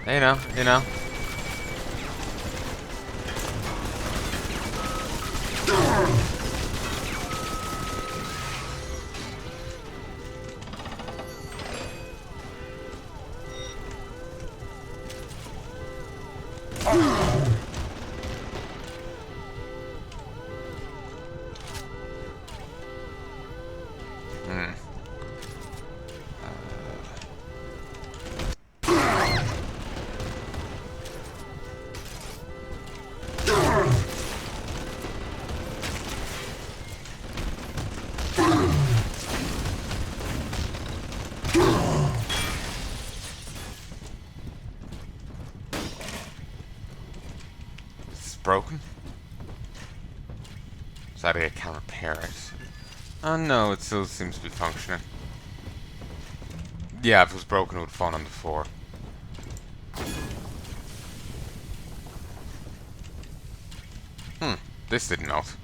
You know. Broken? So I can't repair it. Oh no, it still seems to be functioning. Yeah, if it was broken it would fall on the floor. This didn't melt.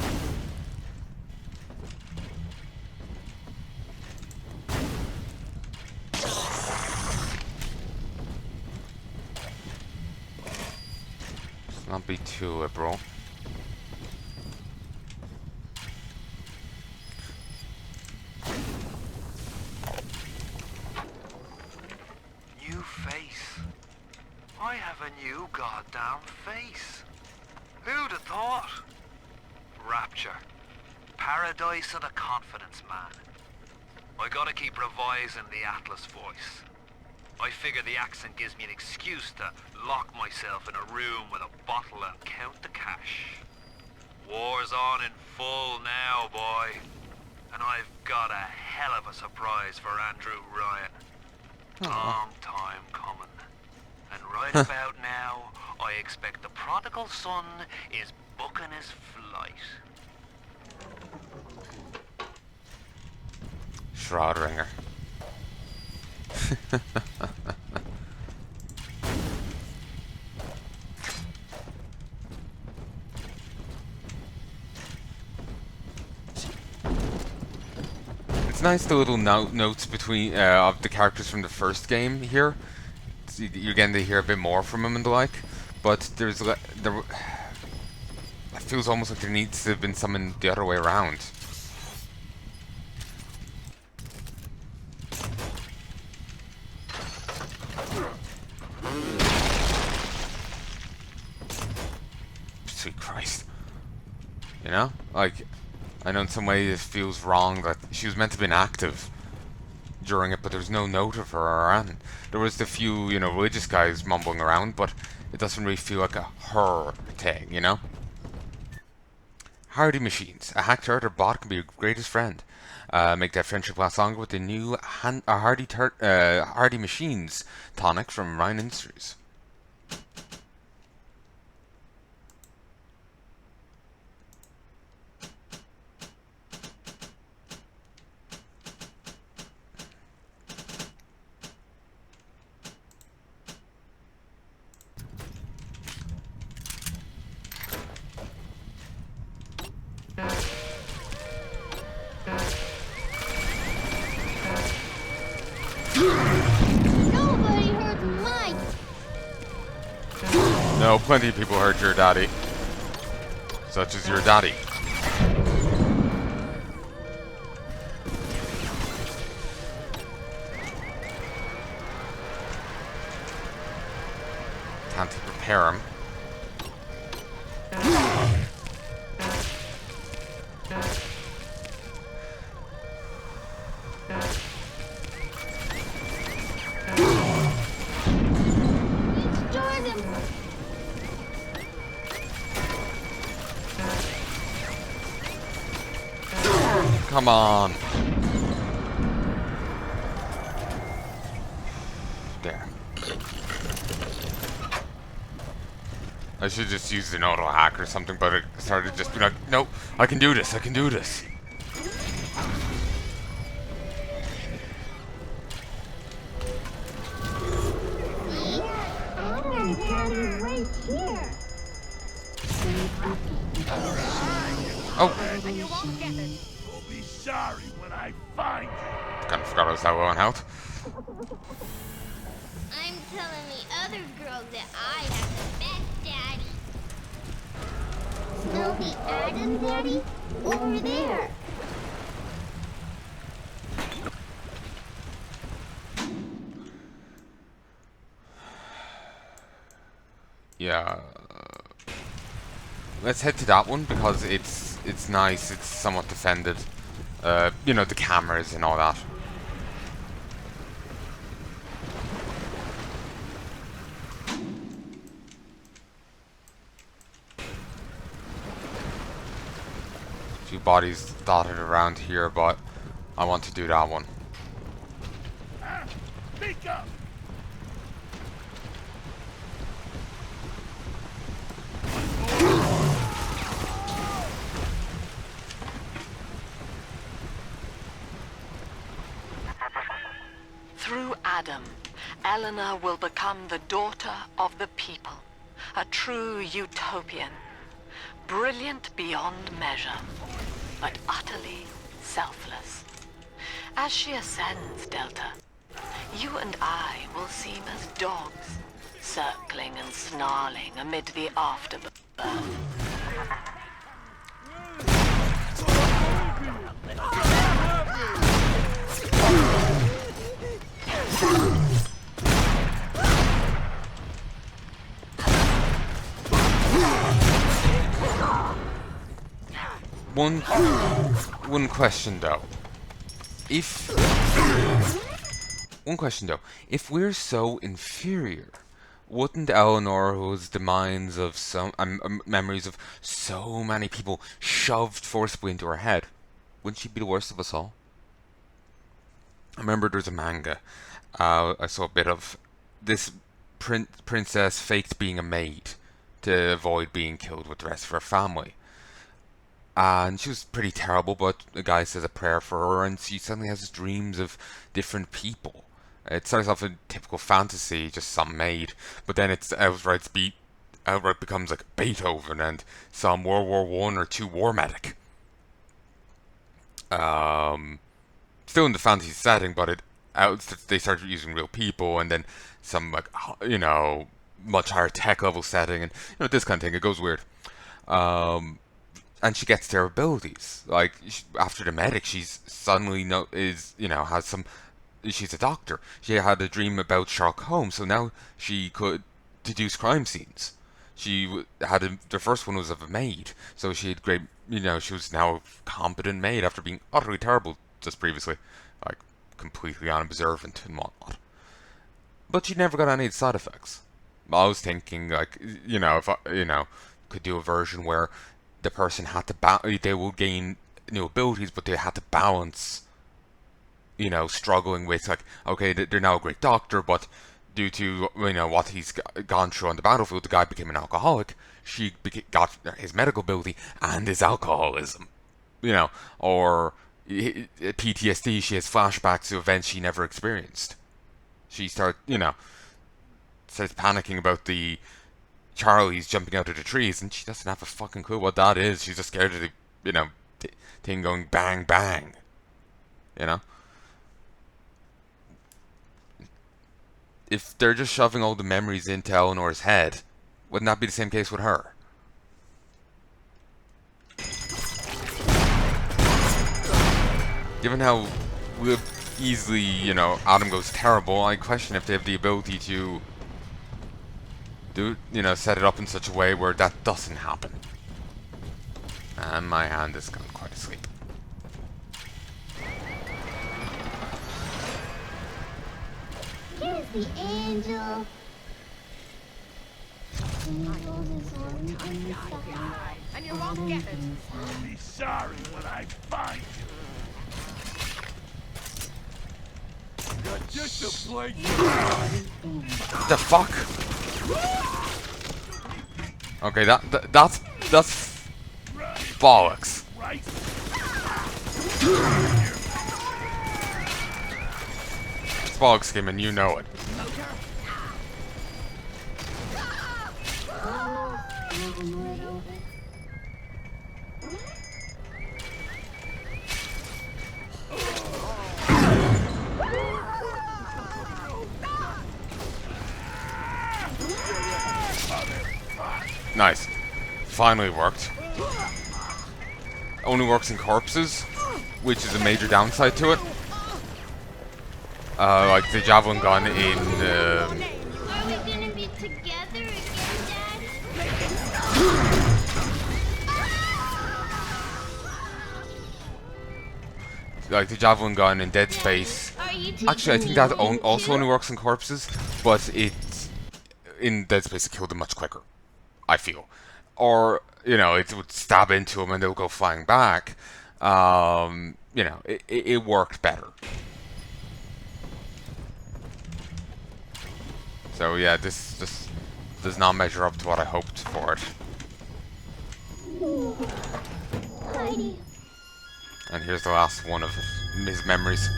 Let's not be too liberal. I have a new goddamn face. Who'd have thought? Rapture. Paradise of the confidence man. I gotta keep revising the Atlas voice. I figure the accent gives me an excuse to lock myself in a room with a bottle and count the cash. War's on in full now, boy. And I've got a hell of a surprise for Andrew Ryan. Long time coming. And right about now, I expect the prodigal son is booking his flight. Schrodringer. It's nice the little notes between of the characters from the first game here. You're getting to hear a bit more from him and the like, but it feels almost like there needs to have been something the other way around. Sweet Christ. You know? Like, I know in some way it feels wrong that she was meant to be inactive during it, but there's no note of her around. There was the few, you know, religious guys mumbling around, but it doesn't really feel like a her thing, you know? Hardy Machines. A hacked or bot can be your greatest friend. Make that friendship last longer with the new Hardy Machines tonic from Ryan Industries. Nobody heard Mike. No, plenty of people heard your daddy. Such as your daddy. Can't prepare him. Come on. There. I should just use an auto hack or something, but it started just being like, nope, I can do this, I can do this. Oh. You'll be sorry when I find you. Kind of forgot I was that low on health. I'm telling the other girls Smell the Adam, Daddy? Over there. Yeah. Let's head to that one because it's nice. It's somewhat defended. You know, the cameras and all that. A few bodies dotted around here, but I want to do that one. Speak up! Through Adam, Eleanor will become the daughter of the people, a true utopian, brilliant beyond measure, but utterly selfless. As she ascends, Delta, you and I will seem as dogs, circling and snarling amid the afterbirth. One question though. If we're so inferior, wouldn't Eleanor, who has the minds of memories of so many people shoved forcibly into her head, wouldn't she be the worst of us all? I remember there's a manga I saw a bit of. This princess faked being a maid to avoid being killed with the rest of her family. And she was pretty terrible, but the guy says a prayer for her, and she suddenly has dreams of different people. It starts off in typical fantasy, just some maid, but then it's outright becomes like Beethoven and some World War One or Two war medic. Still in the fantasy setting, but they started using real people, and then some like much higher tech level setting, and this kind of thing. It goes weird. And she gets their abilities. Like after the medic, she's suddenly has some. She's a doctor. She had a dream about Sherlock Holmes, so now she could deduce crime scenes. She the first one was of a maid, so she had great. She was now a competent maid after being utterly terrible just previously, like completely unobservant and whatnot. But she never got any side effects. I was thinking, like, if I, could do a version where the person had to they will gain new abilities, but they had to balance, struggling with, like, okay, they're now a great doctor, but due to, what he's gone through on the battlefield, the guy became an alcoholic. She got his medical ability and his alcoholism, or PTSD. She has flashbacks to events she never experienced. She starts panicking about the Charlie's jumping out of the trees, and she doesn't have a fucking clue what that is. She's just scared of the, thing going bang bang. If they're just shoving all the memories into Eleanor's head, wouldn't that be the same case with her? Given how easily, Adam goes terrible, I question if they have the ability to set it up in such a way where that doesn't happen. And my hand has gone quite asleep. Here's the angel. And you won't get it. I'll be sorry when I find you. You're just a blank. The fuck? Okay, that's bollocks. Right? It's bollocks game, and you know it. Nice. Finally worked. only works in corpses, which is a major downside to it. Like the javelin gun in Are we gonna be together again, Daddy? like the javelin gun in Dead Space. Are you Actually, I think teaching that me also too? only works in corpses, but in Dead Space it killed them much quicker, I feel. Or, you know, it would stab into them and they'll go flying back. You know, it worked better. So yeah, this just does not measure up to what I hoped for it. Heidi. And here's the last one of his memories.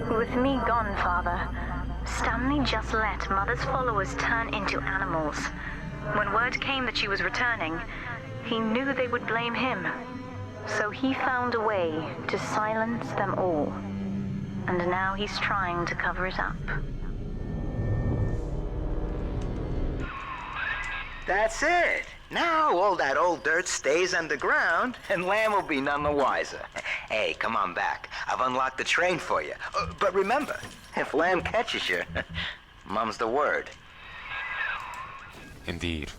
With me gone, Father, Stanley just let Mother's followers turn into animals. When word came that she was returning, he knew they would blame him. So he found a way to silence them all. And now he's trying to cover it up. That's it. Now all that old dirt stays underground, and Lamb will be none the wiser. Hey, come on back. I've unlocked the train for you. But remember, if Lamb catches you, mum's the word. Indeed.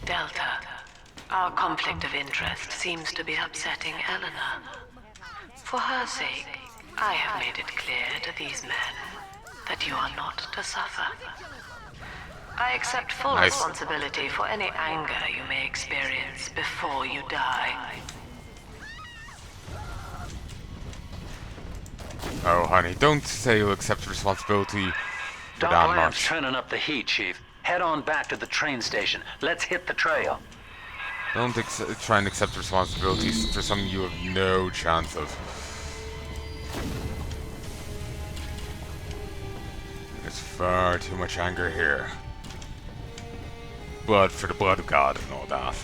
Delta, our conflict of interest seems to be upsetting Eleanor. For her sake, I have made it clear to these men that you are not to suffer. I accept full Nice. responsibility for any anger you may experience before you die. Oh, honey, don't say you'll accept responsibility for Doc that Lamb's much. turning up the heat, Chief. Head on back to the train station. Let's hit the trail. Don't try and accept responsibilities for something you have no chance of. There's far too much anger here. Blood for the blood of God and all that.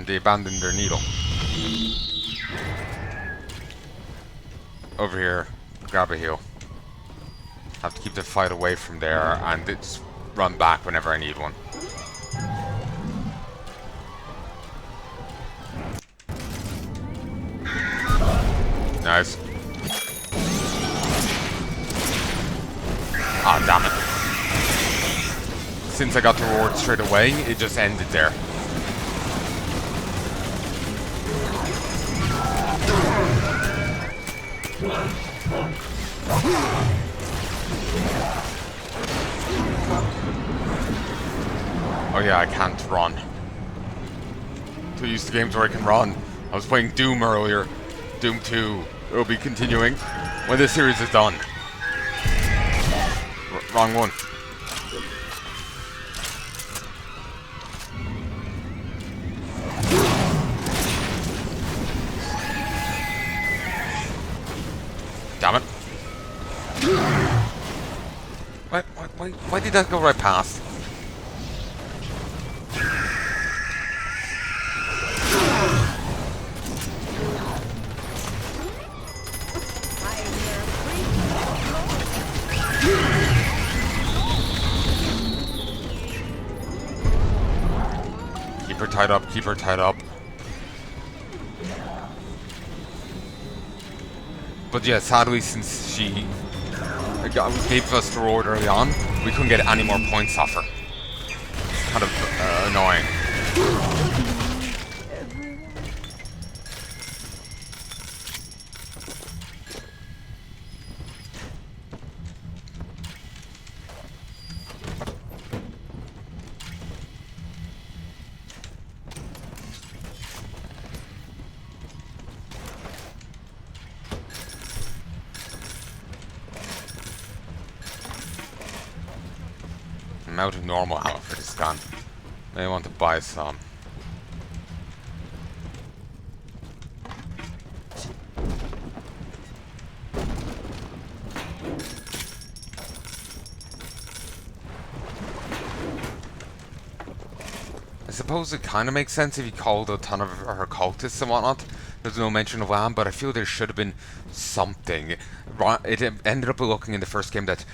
They abandoned their needle. Over here, grab a heal. Have to keep the fight away from there and just run back whenever I need one. Nice. Ah, damn it. Since I got the reward straight away, it just ended there. Oh yeah, I can't run. Too used to games where I can run. I was playing Doom earlier. Doom 2. It'll be continuing when this series is done. Wrong one. Damn it. Why did that go right past? Keep her tied up, keep her tied up. But yeah, sadly, since she gave us the reward early on, we couldn't get any more points off her. It's kind of annoying. I'm out of normal ammo for this gun. May want to buy some. suppose it kind of makes sense if you called a ton of her cultists and whatnot. There's no mention of Lamb, but I feel there should have been something. It ended up looking in the first game that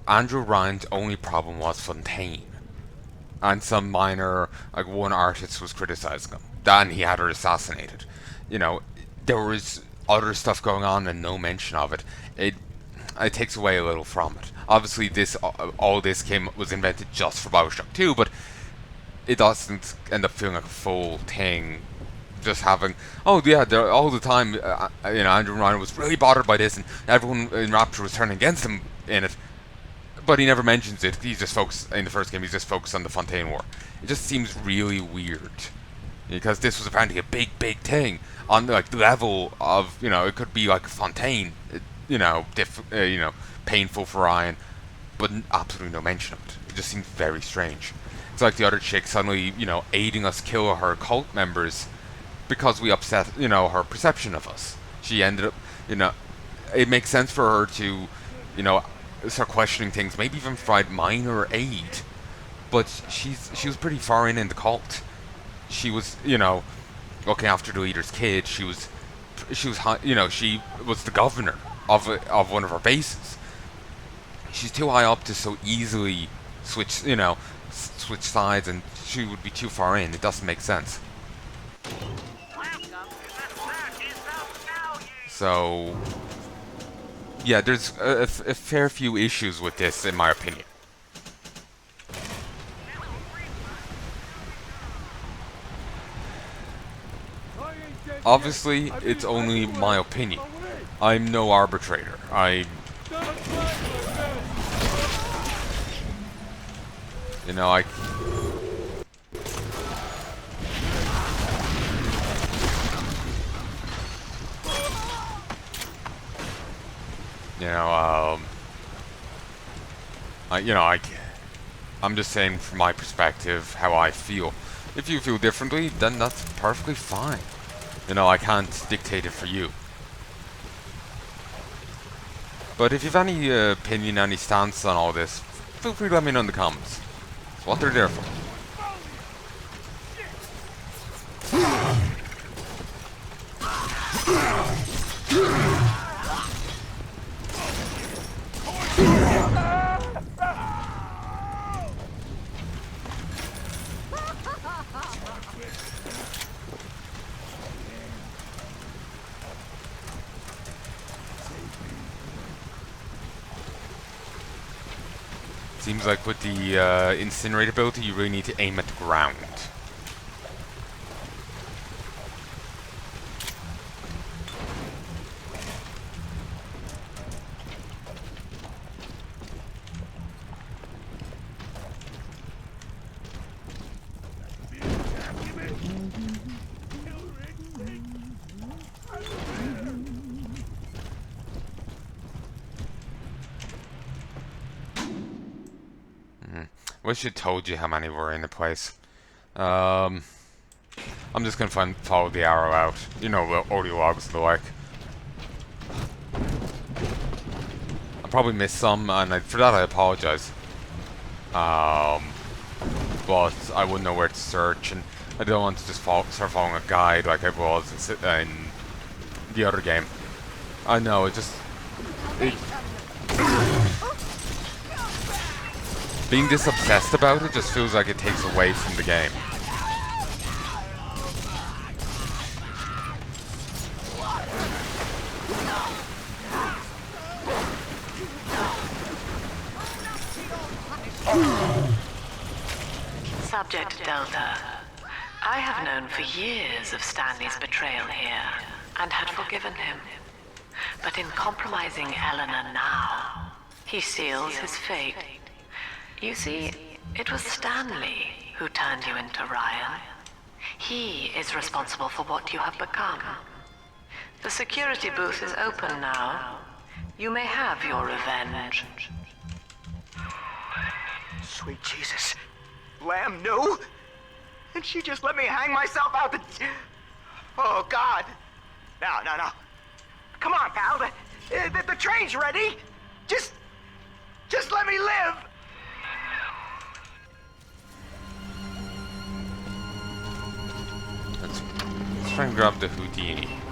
Andrew Ryan's only problem was Fontaine. And some minor, like one artist was criticizing him. Then he had her assassinated. You know, there was other stuff going on and no mention of it. It takes away a little from it. Obviously, all this was invented just for Bioshock 2, but it doesn't end up feeling like a full thing. Just having, oh yeah, all the time, Andrew Ryan was really bothered by this, and everyone in Rapture was turning against him in it. But he never mentions it. He's just focused in the first game. He's just focused on the Fontaine War. It just seems really weird because this was apparently a big thing on like the level of it could be like a Fontaine, painful for Ryan, but absolutely no mention of it. It just seems very strange. It's like the other chick suddenly aiding us kill her cult members because we upset her perception of us. She ended up it makes sense for her to start questioning things, maybe even provide minor aid. But she was pretty far in the cult. She was, looking after the leader's kid. She was the governor of one of our bases. She's too high up to so easily switch sides, and she would be too far in. It doesn't make sense. So yeah, there's a fair few issues with this, in my opinion. Obviously, it's only my opinion. I'm no arbitrator. I'm just saying from my perspective how I feel. If you feel differently, then that's perfectly fine. I can't dictate it for you. But if you have any opinion, any stance on all this, feel free to let me know in the comments. It's what they're there for. Seems like with the incinerate ability, you really need to aim at the ground. Wish it told you how many were in the place. I'm just gonna follow the arrow out. The audio logs and the like. I probably missed some, and for that I apologize. But I wouldn't know where to search, and I don't want to just start following a guide like I was in the other game. I know, being this obsessed about it just feels like it takes away from the game. Subject Delta. I have known for years of Stanley's betrayal here, and had forgiven him. But in compromising Eleanor now, he seals his fate. You see, it was Stanley who turned you into Ryan. He is responsible for what you have become. The security booth is open now. You may have your revenge. Sweet Jesus. Lamb knew? And she just let me hang myself out the... Oh, God. No. Come on, pal. The train's ready. Just let me live. try and grab the Houdini.